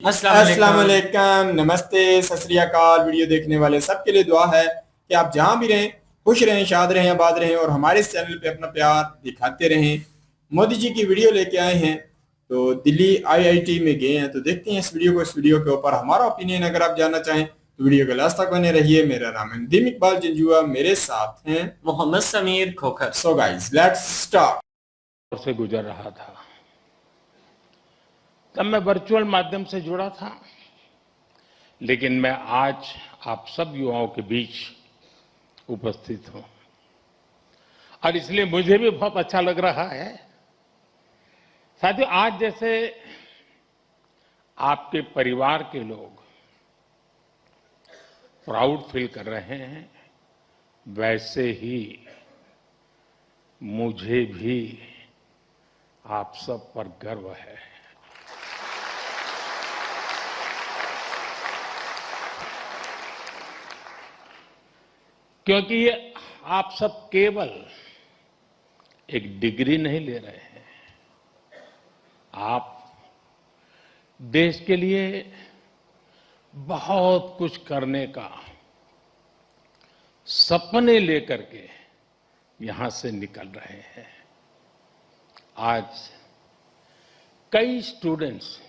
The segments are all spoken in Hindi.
अस्सलाम अस्सलाम वालेकुम, नमस्ते, सत श्री अकाल। वीडियो देखने वाले सबके लिए दुआ है कि आप जहां भी रहें खुश रहें, शाद रहें, आबाद रहें और हमारे इस चैनल पे अपना प्यार दिखाते रहें। मोदी जी की वीडियो लेके आए हैं तो दिल्ली आईआईटी में गए हैं, तो देखते हैं इस वीडियो को। इस वीडियो के ऊपर हमारा ओपिनियन अगर आप जानना चाहें तो वीडियो के लास्ट तक बने रहिए। मेरा नाम है नदीम इकबाल जंजुआ, मेरे साथ हैं Mohammad Sameer Khokhar. So guys let's start. से गुजर रहा था तब मैं वर्चुअल माध्यम से जुड़ा था, लेकिन मैं आज आप सब युवाओं के बीच उपस्थित हूं और इसलिए मुझे भी बहुत अच्छा लग रहा है। साथियों, आज जैसे आपके परिवार के लोग प्राउड फील कर रहे हैं, वैसे ही मुझे भी आप सब पर गर्व है। क्योंकि ये आप सब केवल एक डिग्री नहीं ले रहे हैं, आप देश के लिए बहुत कुछ करने का सपने लेकर के यहां से निकल रहे हैं। आज कई स्टूडेंट्स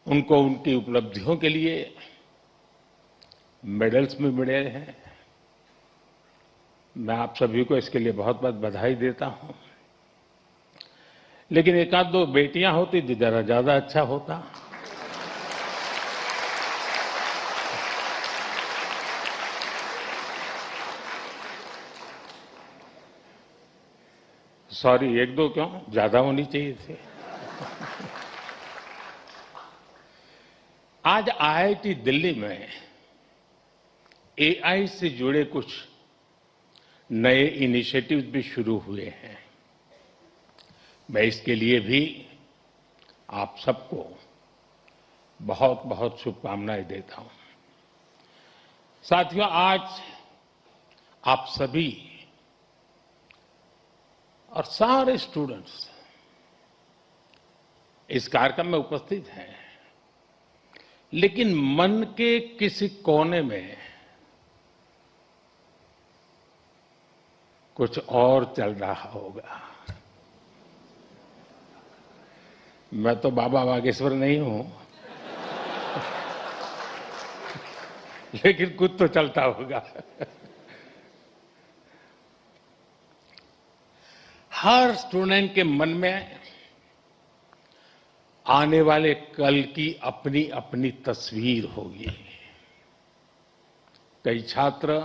उनको उनकी उपलब्धियों के लिए मेडल्स में मिले हैं। मैं आप सभी को इसके लिए बहुत बहुत बधाई देता हूं, लेकिन एक आध दो बेटियां होती तो जरा ज्यादा अच्छा होता। सॉरी, एक दो क्यों, ज्यादा होनी चाहिए थी। आज आईआईटी दिल्ली में एआई से जुड़े कुछ नए इनिशिएटिव्स भी शुरू हुए हैं। मैं इसके लिए भी आप सबको बहुत बहुत शुभकामनाएं देता हूं। साथियों, आज आप सभी और सारे स्टूडेंट्स इस कार्यक्रम में उपस्थित हैं, लेकिन मन के किसी कोने में कुछ और चल रहा होगा। मैं तो बाबा बागेश्वर नहीं हूं, लेकिन कुछ तो चलता होगा। हर स्टूडेंट के मन में आने वाले कल की अपनी अपनी तस्वीर होगी। कई छात्र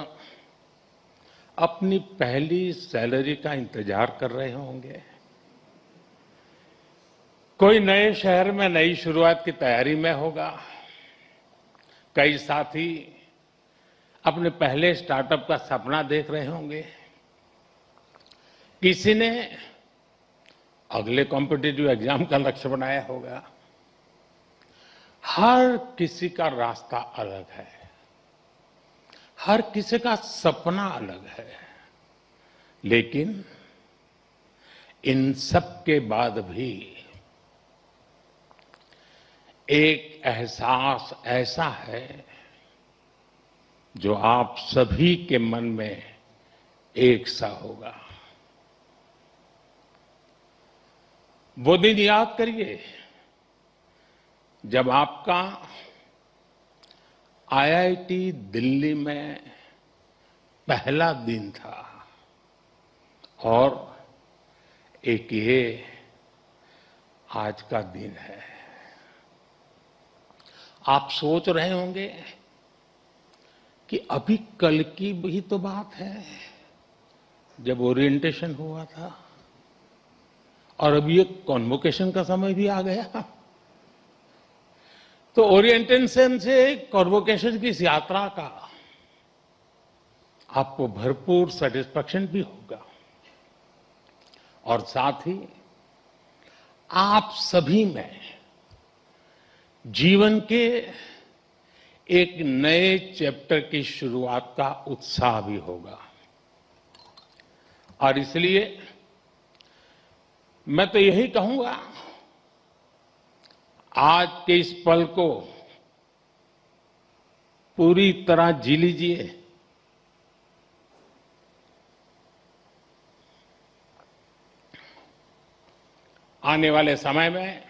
अपनी पहली सैलरी का इंतजार कर रहे होंगे, कोई नए शहर में नई शुरुआत की तैयारी में होगा, कई साथी अपने पहले स्टार्टअप का सपना देख रहे होंगे, किसी ने अगले कॉम्पिटिटिव एग्जाम का लक्ष्य बनाया होगा। हर किसी का रास्ता अलग है, हर किसी का सपना अलग है, लेकिन इन सब के बाद भी एक एहसास ऐसा है जो आप सभी के मन में एक सा होगा। वो दिन याद करिए जब आपका आईआईटी दिल्ली में पहला दिन था और एक ये आज का दिन है। आप सोच रहे होंगे कि अभी कल की भी तो बात है जब ओरिएंटेशन हुआ था, और अभी एक कॉन्वोकेशन का समय भी आ गया। तो ओरिएंटेशन से कॉन्वोकेशन की इस यात्रा का आपको भरपूर सेटिस्फैक्शन भी होगा, और साथ ही आप सभी में जीवन के एक नए चैप्टर की शुरुआत का उत्साह भी होगा। और इसलिए मैं तो यही कहूंगा, आज के इस पल को पूरी तरह जी लीजिए। आने वाले समय में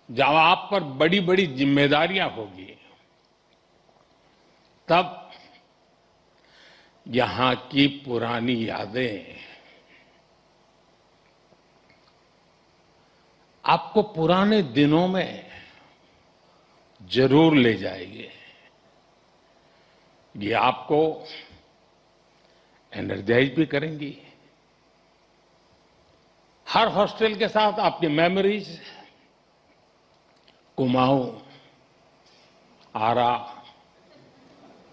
जब आप पर बड़ी बड़ी जिम्मेदारियां होगी, तब यहां की पुरानी यादें आपको पुराने दिनों में जरूर ले जाएगी। ये आपको एनर्जाइज भी करेंगी। हर हॉस्टल के साथ आपकी memories, Kumaon, Ara,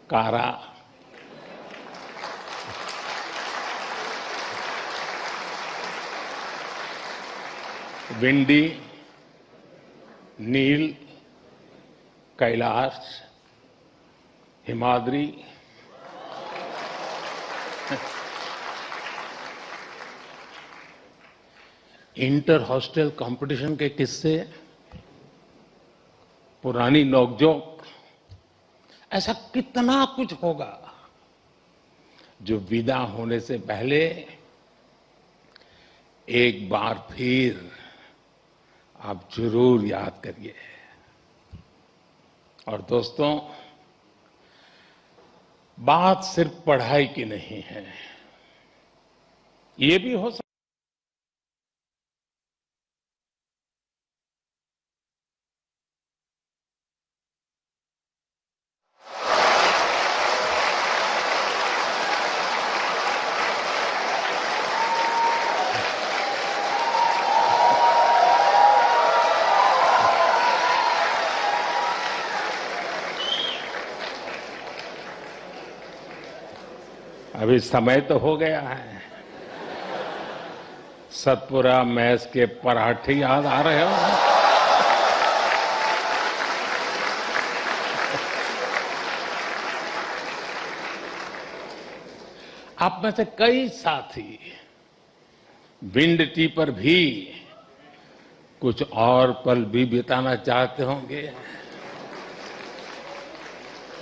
Kara, Vindy, Nil, Kailash, Himadri, inter hostel competition के किस्से, पुरानी नोकझोंक, ऐसा कितना कुछ होगा जो विदा होने से पहले एक बार फिर आप जरूर याद करिए। और दोस्तों, बात सिर्फ पढ़ाई की नहीं है। ये भी हो सकता अभी समय तो हो गया है। सतपुरा मैस के पराठे याद आ रहे हो? आप में से कई साथी विंड टी पर भी कुछ और पल भी बिताना चाहते होंगे,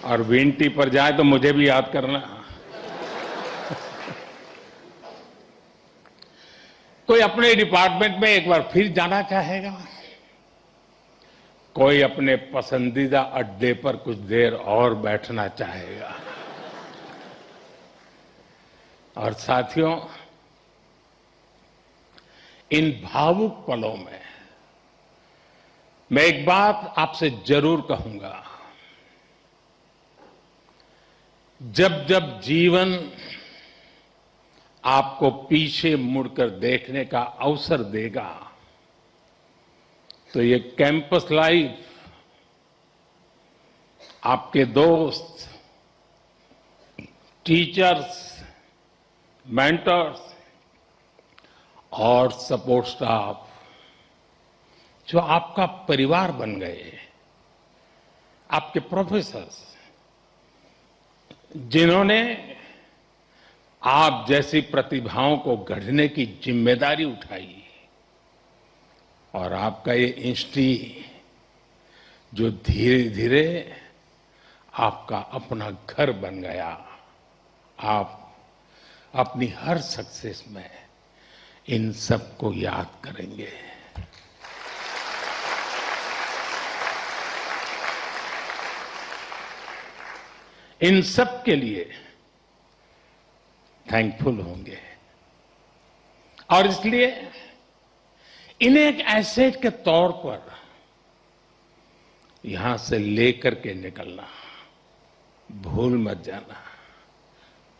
और विंड टी पर जाए तो मुझे भी याद करना। कोई अपने डिपार्टमेंट में एक बार फिर जाना चाहेगा, कोई अपने पसंदीदा अड्डे पर कुछ देर और बैठना चाहेगा। और साथियों, इन भावुक पलों में मैं एक बात आपसे जरूर कहूंगा। जब जब जीवन आपको पीछे मुड़कर देखने का अवसर देगा, तो ये कैंपस लाइफ आपके दोस्त, टीचर्स, मेंटर्स और सपोर्ट स्टाफ जो आपका परिवार बन गए, आपके प्रोफेसर्स जिन्होंने आप जैसी प्रतिभाओं को गढ़ने की जिम्मेदारी उठाई, और आपका ये इंस्टीट्यूट जो धीरे धीरे आपका अपना घर बन गया। आप अपनी हर सक्सेस में इन सबको याद करेंगे। इन सब के लिए थैंकफुल होंगे, और इसलिए इन्हें एक एसेट के तौर पर यहां से लेकर के निकलना, भूल मत जाना,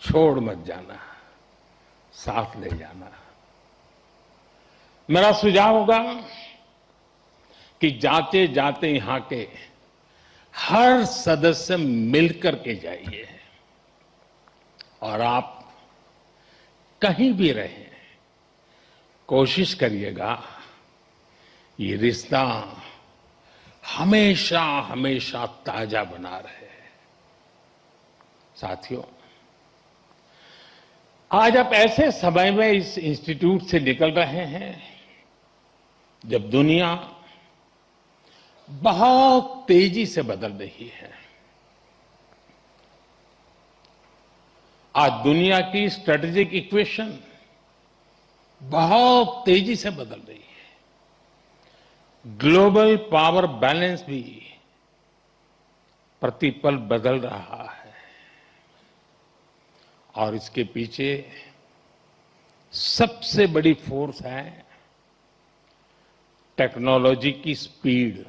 छोड़ मत जाना, साथ ले जाना। मेरा सुझाव होगा कि जाते जाते यहां के हर सदस्य मिलकर के जाइए, और आप कहीं भी रहें, कोशिश करिएगा ये रिश्ता हमेशा हमेशा ताजा बना रहे। साथियों, आज आप ऐसे समय में इस इंस्टीट्यूट से निकल रहे हैं जब दुनिया बहुत तेजी से बदल रही है। आज दुनिया की स्ट्रेटेजिक इक्वेशन बहुत तेजी से बदल रही है। ग्लोबल पावर बैलेंस भी प्रतिपल बदल रहा है और इसके पीछे सबसे बड़ी फोर्स है टेक्नोलॉजी की स्पीड।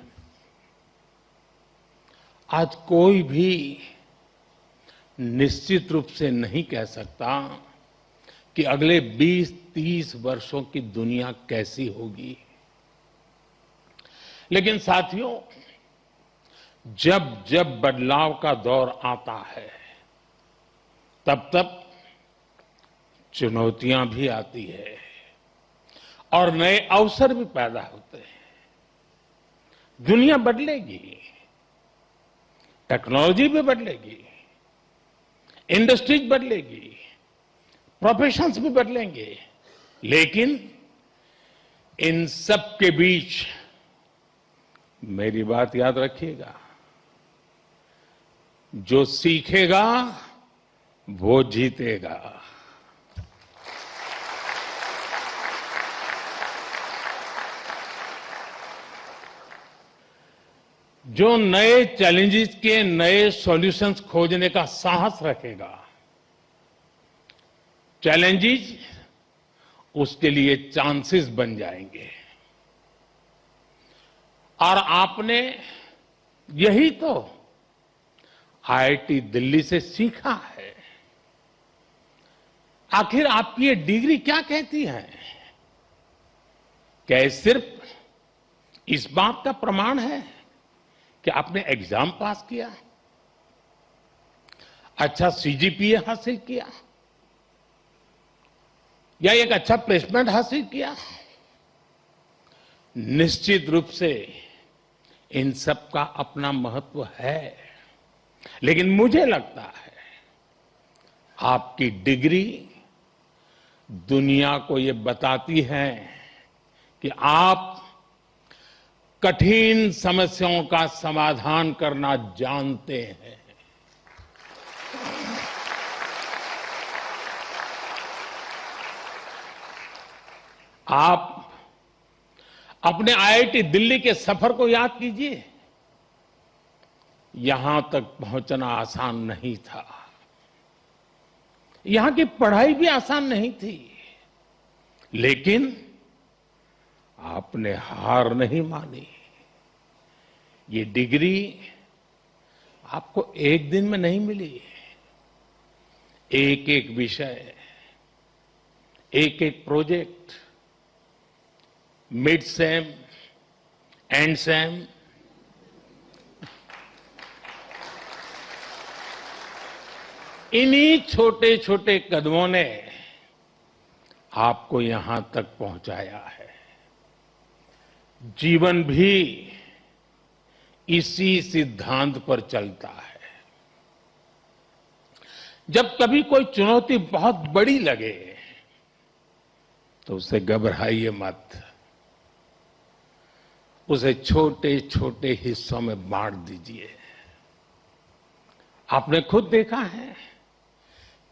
आज कोई भी निश्चित रूप से नहीं कह सकता कि अगले 20-30 वर्षों की दुनिया कैसी होगी। लेकिन साथियों, जब जब बदलाव का दौर आता है तब तब चुनौतियां भी आती है और नए अवसर भी पैदा होते हैं। दुनिया बदलेगी, टेक्नोलॉजी भी बदलेगी, इंडस्ट्रीज बदलेगी, प्रोफेशंस भी बदलेंगे, लेकिन इन सब के बीच मेरी बात याद रखिएगा, जो सीखेगा वो जीतेगा। जो नए चैलेंजेस के नए सॉल्यूशंस खोजने का साहस रखेगा, चैलेंजेस उसके लिए चांसेस बन जाएंगे। और आपने यही तो आईआईटी दिल्ली से सीखा है। आखिर आपकी ये डिग्री क्या कहती है? क्या ये सिर्फ इस बात का प्रमाण है कि आपने एग्जाम पास किया, अच्छा सीजीपीए हासिल किया या एक अच्छा प्लेसमेंट हासिल किया? निश्चित रूप से इन सब का अपना महत्व है, लेकिन मुझे लगता है आपकी डिग्री दुनिया को ये बताती है कि आप कठिन समस्याओं का समाधान करना जानते हैं। आप अपने आईआईटी दिल्ली के सफर को याद कीजिए। यहां तक पहुंचना आसान नहीं था, यहां की पढ़ाई भी आसान नहीं थी, लेकिन आपने हार नहीं मानी। ये डिग्री आपको एक दिन में नहीं मिली। एक एक विषय, एक एक project, mid sem, and same, इन्हीं छोटे छोटे कदमों ने आपको यहां तक पहुंचाया है। जीवन भी इसी सिद्धांत पर चलता है। जब कभी कोई चुनौती बहुत बड़ी लगे तो उसे घबराइए मत, उसे छोटे छोटे हिस्सों में बांट दीजिए। आपने खुद देखा है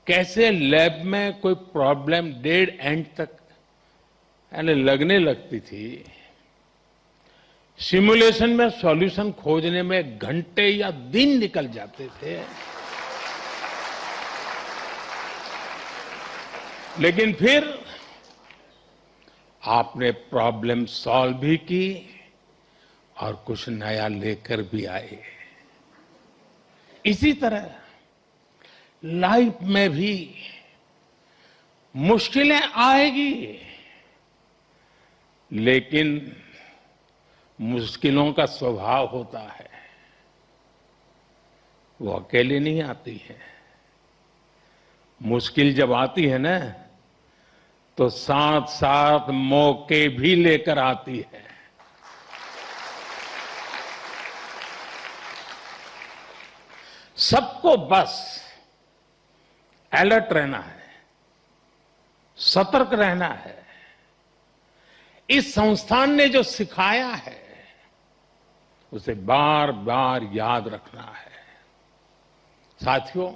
कैसे लैब में कोई प्रॉब्लम डेड एंड तक यानी लगने लगती थी, सिमुलेशन में सॉल्यूशन खोजने में घंटे या दिन निकल जाते थे, लेकिन फिर आपने प्रॉब्लम सॉल्व भी की और कुछ नया लेकर भी आए। इसी तरह लाइफ में भी मुश्किलें आएगी, लेकिन मुश्किलों का स्वभाव होता है, वो अकेले नहीं आती है। मुश्किल जब आती है ना, तो साथ साथ मौके भी लेकर आती है। सबको बस अलर्ट रहना है, सतर्क रहना है। इस संस्थान ने जो सिखाया है उसे बार बार याद रखना है। साथियों,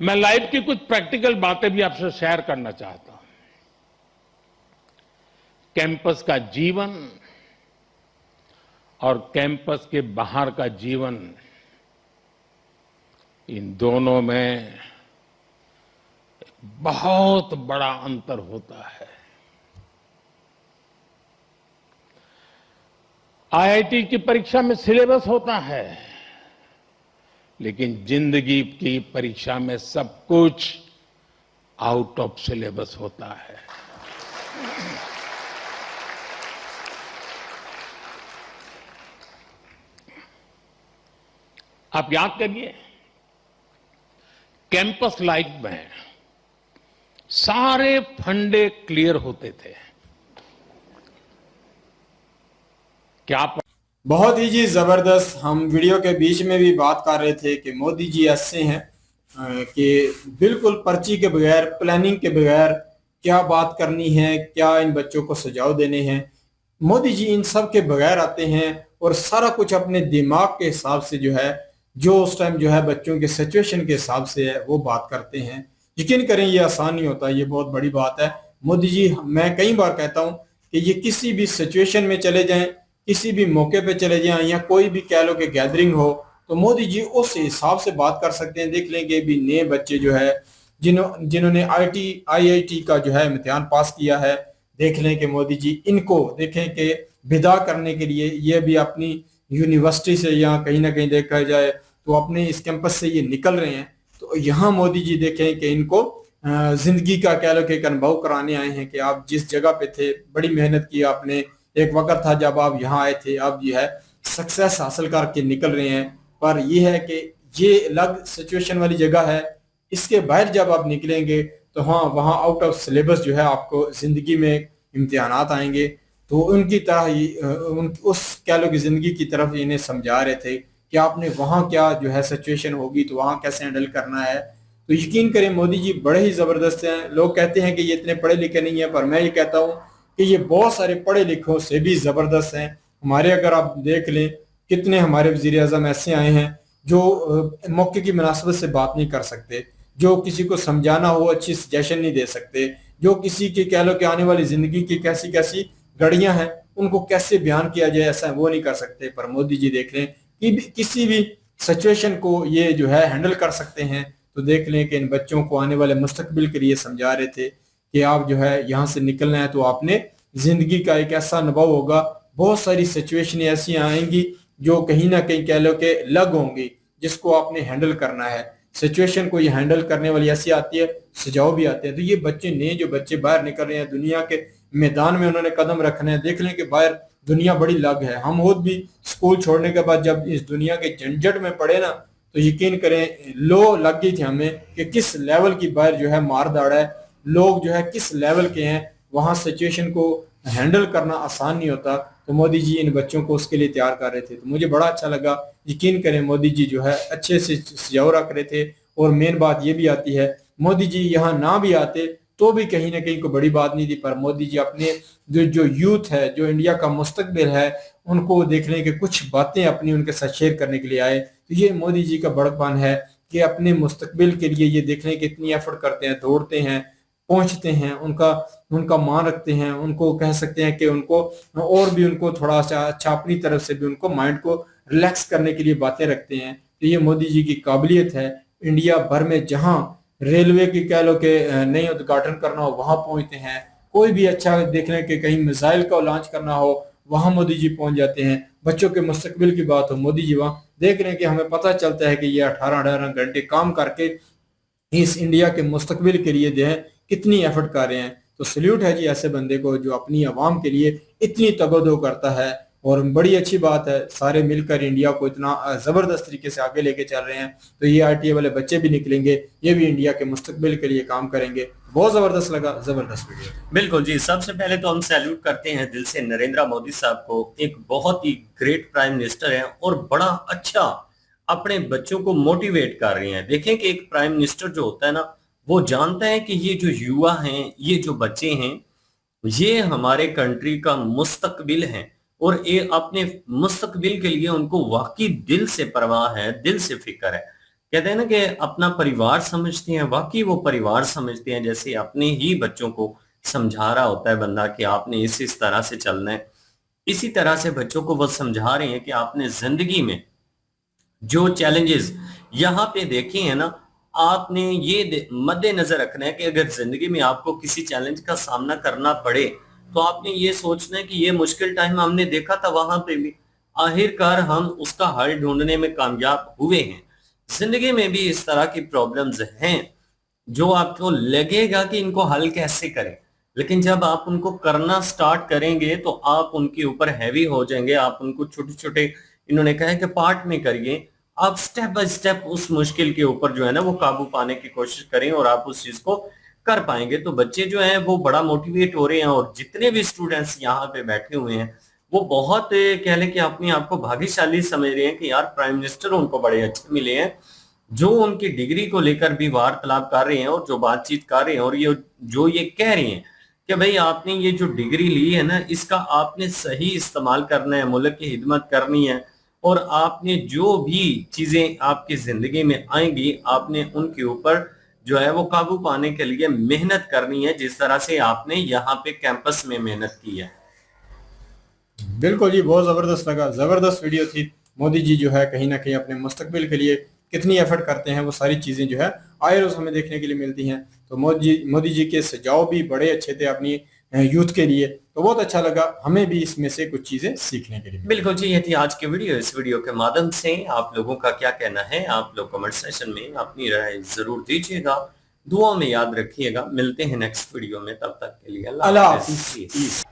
मैं लाइफ की कुछ प्रैक्टिकल बातें भी आपसे शेयर करना चाहता हूं। कैंपस का जीवन और कैंपस के बाहर का जीवन, इन दोनों में बहुत बड़ा अंतर होता है। आईआईटी की परीक्षा में सिलेबस होता है, लेकिन जिंदगी की परीक्षा में सब कुछ आउट ऑफ सिलेबस होता है। आप याद करिए, कैंपस लाइफ में सारे फंडे क्लियर होते थे। क्या आप बहुत ही जी जबरदस्त। हम वीडियो के बीच में भी बात कर रहे थे कि मोदी जी ऐसे हैं कि बिल्कुल पर्ची के बगैर, प्लानिंग के बगैर क्या बात करनी है, क्या इन बच्चों को सुझाव देने हैं, मोदी जी इन सब के बगैर आते हैं और सारा कुछ अपने दिमाग के हिसाब से जो है, जो उस टाइम जो है बच्चों के सिचुएशन के हिसाब से है, वो बात करते हैं। यकीन करें ये आसान नहीं होता, ये बहुत बड़ी बात है। मोदी जी, मैं कई बार कहता हूं कि ये किसी भी सिचुएशन में चले जाएं, किसी भी मौके पे चले जाएं, या कोई भी कह लो कि गैदरिंग हो, तो मोदी जी उस हिसाब से बात कर सकते हैं। देख लेंगे भी नए बच्चे जो है जिन्होंने आईआईटी का जो है इम्तिहान पास किया है, देख लें कि मोदी जी इनको देखें कि विदा करने के लिए ये भी अपनी यूनिवर्सिटी से या कहीं ना कहीं देखा जाए तो अपने इस कैंपस से ये निकल रहे हैं। तो यहाँ मोदी जी देखें कि इनको जिंदगी का कह लो कि एक अनुभव कराने आए हैं कि आप जिस जगह पे थे, बड़ी मेहनत की आपने, एक वक्त था जब आप यहाँ आए थे, अब जो है सक्सेस हासिल करके निकल रहे हैं। पर यह है कि ये अलग सिचुएशन वाली जगह है, इसके बाहर जब आप निकलेंगे तो हाँ, वहाँ आउट ऑफ सिलेबस जो है आपको जिंदगी में इम्तिहानात आएंगे। तो उनकी तरह ही उस कह लो कि जिंदगी की तरफ इन्हें समझा रहे थे कि आपने वहाँ क्या जो है सिचुएशन होगी तो वहाँ कैसे हैंडल करना है। तो यकीन करें मोदी जी बड़े ही जबरदस्त हैं। लोग कहते हैं कि ये इतने पढ़े लिखे नहीं है, पर मैं ये कहता हूँ कि ये बहुत सारे पढ़े लिखों से भी जबरदस्त हैं। हमारे अगर आप देख लें, कितने हमारे वजीर आजम ऐसे आए हैं जो मौके की मुनासबत से बात नहीं कर सकते, जो किसी को समझाना हो अच्छी सजेशन नहीं दे सकते, जो किसी के कह लो कि आने वाली जिंदगी की कैसी कैसी घड़ियां हैं उनको कैसे बयान किया जाए, ऐसा वो नहीं कर सकते। पर मोदी जी देख लें कि किसी भी सिचुएशन को ये जो है हैंडल कर सकते हैं। तो देख लें कि इन बच्चों को आने वाले मुस्तकबिल के लिए समझा रहे थे कि आप जो है यहाँ से निकलना है तो आपने जिंदगी का एक ऐसा अनुभव होगा, बहुत सारी सिचुएशन ऐसी आएंगी जो कहीं ना कहीं कह लो कि लग होंगी, जिसको आपने हैंडल करना है। सिचुएशन को ये हैंडल करने वाली ऐसी आती है, सुझाव भी आते हैं। तो ये बच्चे नए जो बच्चे बाहर निकल रहे हैं, दुनिया के मैदान में उन्होंने कदम रखना है। देख लें कि बाहर दुनिया बड़ी अलग है। हम खुद भी स्कूल छोड़ने के बाद जब इस दुनिया के झंझट में पड़े ना, तो यकीन करें लो लग गई थी हमें कि किस लेवल की बाहर जो है मार दाड़ है, लोग जो है किस लेवल के हैं, वहां सिचुएशन को हैंडल करना आसान नहीं होता। तो मोदी जी इन बच्चों को उसके लिए तैयार कर रहे थे, तो मुझे बड़ा अच्छा लगा। यकीन करें मोदी जी जो है अच्छे से सुझाव रख रहे थे। और मेन बात ये भी आती है, मोदी जी यहाँ ना भी आते तो भी कहीं ना कहीं कोई बड़ी बात नहीं थी, पर मोदी जी अपने जो यूथ है, जो इंडिया का मुस्तकबिल है, उनको देखने के कुछ बातें अपनी उनके साथ शेयर करने के लिए आए। तो ये मोदी जी का बड़कपन है कि अपने मुस्तकबिल के लिए ये देखने के इतनी एफर्ट करते हैं, दौड़ते हैं, पहुंचते हैं, उनका मान रखते हैं, उनको कह सकते हैं कि उनको और भी उनको थोड़ा सा अच्छा अपनी तरफ से भी उनको माइंड को रिलैक्स करने के लिए बातें रखते हैं। तो ये मोदी जी की काबिलियत है। इंडिया भर में जहां रेलवे की कह लो कि नई उद्घाटन करना हो वहां पहुंचते हैं, कोई भी अच्छा देखने के कहीं मिसाइल का लॉन्च करना हो वहां मोदी जी पहुंच जाते हैं, बच्चों के मुस्तकबिल की बात हो मोदी जी वहां देख रहे हैं कि हमें पता चलता है कि ये 18-18 घंटे काम करके इस इंडिया के मुस्तकबिल के लिए जो है कितनी एफर्ट कर रहे हैं। तो सल्यूट है जी ऐसे बंदे को जो अपनी आवाम के लिए इतनी तगदो करता है। और बड़ी अच्छी बात है, सारे मिलकर इंडिया को इतना जबरदस्त तरीके से आगे लेके चल रहे हैं। तो ये आईटीआई वाले बच्चे भी निकलेंगे, ये भी इंडिया के मुस्तकबिल के लिए काम करेंगे। बहुत जबरदस्त लगा, जबरदस्त वीडियो। बिल्कुल जी, सबसे पहले तो हम सैल्यूट करते हैं दिल से नरेंद्र मोदी साहब को। एक बहुत ही ग्रेट प्राइम मिनिस्टर हैं और बड़ा अच्छा अपने बच्चों को मोटिवेट कर रहे हैं। देखें कि एक प्राइम मिनिस्टर जो होता है ना, वो जानता है कि ये जो युवा हैं, ये जो बच्चे हैं, ये हमारे कंट्री का मुस्तकबिल हैं। और ये अपने मुस्तकबिल के लिए उनको वाकई दिल से परवाह है, दिल से फिक्र है। कहते हैं ना कि अपना परिवार समझते हैं, वाकई वो परिवार समझते हैं, जैसे अपने ही बच्चों को समझा रहा होता है बंदा कि आपने इस तरह से चलना है। इसी तरह से बच्चों को वो समझा रहे हैं कि आपने जिंदगी में जो चैलेंजेस यहाँ पे देखे हैं ना, आपने ये मद्देनजर रखना है कि अगर जिंदगी में आपको किसी चैलेंज का सामना करना पड़े तो आपने ये सोचना है कि ये मुश्किल टाइम हमने देखा था, वहां पे भी आखिरकार हम उसका हल ढूंढने में कामयाब हुए हैं। जिंदगी में भी इस तरह की प्रॉब्लम्स हैं जो आपको लगेगा कि इनको हल कैसे करें, लेकिन जब आप उनको करना स्टार्ट करेंगे तो आप उनके ऊपर हैवी हो जाएंगे। आप उनको छोटे छोटे, इन्होंने कहा है कि पार्ट में करिए, आप स्टेप बाय स्टेप उस मुश्किल के ऊपर जो है ना वो काबू पाने की कोशिश करें और आप उस चीज को कर पाएंगे। तो बच्चे जो हैं वो बड़ा मोटिवेट हो रहे हैं और जितने भी स्टूडेंट्स यहाँ पे बैठे हुए हैं वो बहुत कह लें कि अपने आप को भाग्यशाली समझ रहे हैं कि यार प्राइम मिनिस्टर उनको बड़े अच्छे मिले हैं, जो उनकी डिग्री को लेकर भी वार्तालाप कर रहे हैं और जो बातचीत कर रहे हैं और ये जो ये कह रहे हैं कि भाई आपने ये जो डिग्री ली है ना इसका आपने सही इस्तेमाल करना है, मुल्क की खिदमत करनी है और आपने जो भी चीजें आपकी जिंदगी में आएंगी आपने उनके ऊपर जो है वो काबू पाने के लिए मेहनत करनी है, जिस तरह से आपने यहाँ पे कैंपस में मेहनत की है। बिल्कुल जी, बहुत ज़बरदस्त लगा, ज़बरदस्त वीडियो थी। मोदी जी जो है कहीं ना कहीं अपने मुस्तकबिल के लिए कितनी एफर्ट करते हैं, वो सारी चीज़ें जो है आए रोज़ हमें देखने के लिए मिलती हैं। तो मोदी जी के सुझाव भी बड़े अच्छे थे अपनी यूथ के लिए, तो बहुत अच्छा लगा, हमें भी इसमें से कुछ चीज़ें सीखने के लिए मिली। बिल्कुल जी, ये थी आज की वीडियो। इस वीडियो के माध्यम से आप लोगों का क्या कहना है, आप लोग कमेंट सेक्शन में अपनी राय जरूर दीजिएगा, दुआ में याद रखिएगा। मिलते हैं नेक्स्ट वीडियो में, तब तक के लिए अल्लाह अल्लाह हाफिज़। हाफिज़।